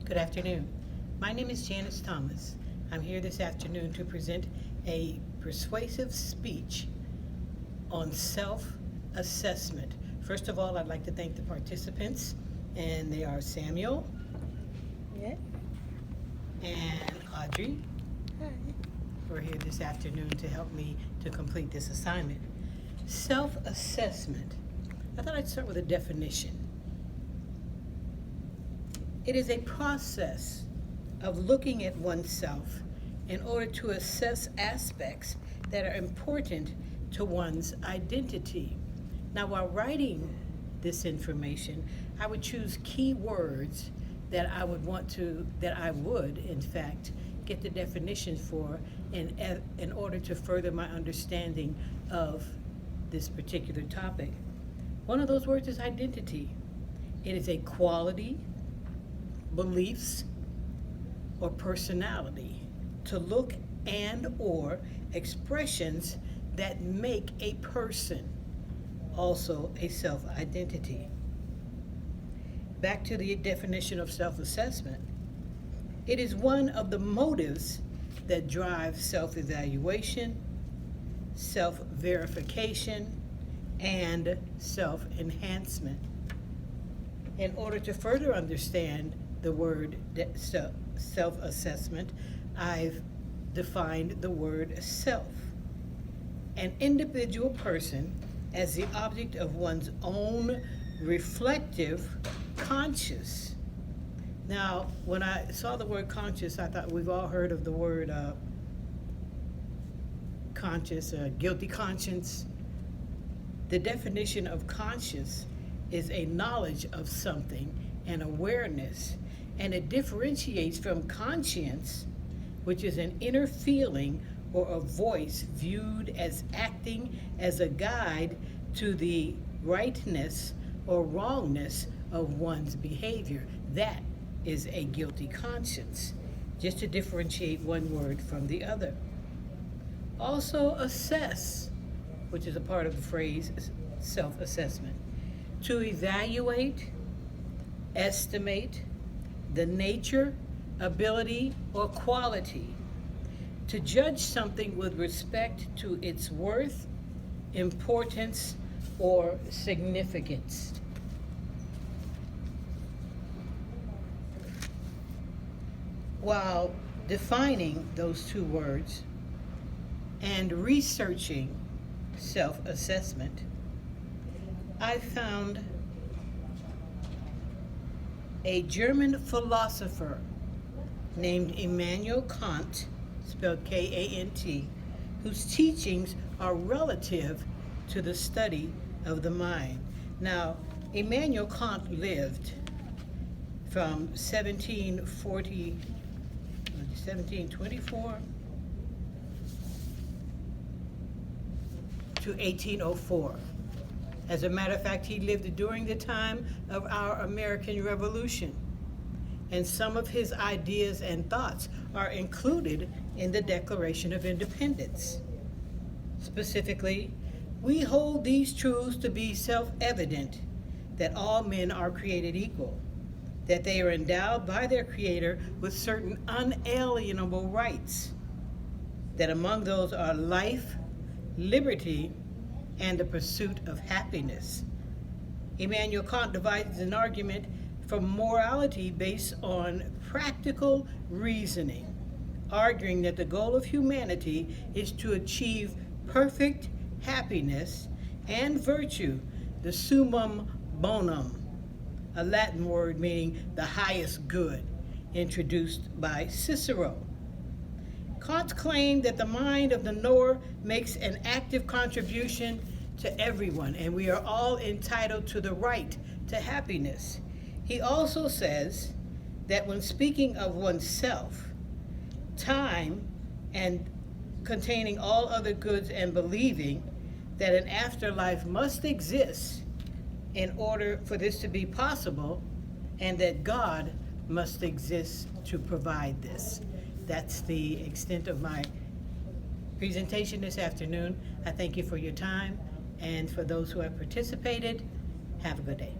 Good afternoon. My name is Janice Thomas. I'm here this afternoon to present a persuasive speech on self-assessment. First of all, I'd like to thank the participants, and they are Samuel Yeah. and Audrey, Hi. who are here this afternoon to help me to complete this assignment. Self-assessment. I thought I'd start with a definition. It is a process of looking at oneself in order to assess aspects that are important to one's identity. Now, while writing this information, I would choose key words that I would, in fact, get the definitions for in order to further my understanding of this particular topic. One of those words is identity. It is a quality, beliefs, or personality to look and or expressions that make a person also a self-identity. Back to the definition of self-assessment. It is one of the motives that drive self-evaluation, self-verification, and self-enhancement. In order to further understand the word self-assessment, I've defined the word self. An individual person as the object of one's own reflective conscious. Now, when I saw the word conscious, I thought we've all heard of the word conscious, guilty conscience. The definition of conscious is a knowledge of something, an awareness, and it differentiates from conscience, which is an inner feeling or a voice viewed as acting as a guide to the rightness or wrongness of one's behavior. That is a guilty conscience, just to differentiate one word from the other. Also, assess, which is a part of the phrase self-assessment, to evaluate, estimate the nature, ability, or quality, to judge something with respect to its worth, importance, or significance. While defining those two words and researching self-assessment, I found a German philosopher named Immanuel Kant, spelled K-A-N-T, whose teachings are relative to the study of the mind. Now, Immanuel Kant lived from 1724 to 1804. As a matter of fact, he lived during the time of our American Revolution. And some of his ideas and thoughts are included in the Declaration of Independence. Specifically, we hold these truths to be self-evident, that all men are created equal, that they are endowed by their Creator with certain unalienable rights, that among those are life, liberty, and the pursuit of happiness. Immanuel Kant divides an argument from morality based on practical reasoning, arguing that the goal of humanity is to achieve perfect happiness and virtue, the summum bonum, a Latin word meaning the highest good, introduced by Cicero. Kant claimed that the mind of the knower makes an active contribution to everyone, and we are all entitled to the right to happiness. He also says that when speaking of oneself, time and containing all other goods and believing that an afterlife must exist in order for this to be possible, and that God must exist to provide this. That's the extent of my presentation this afternoon. I thank you for your time, and for those who have participated, have a good day.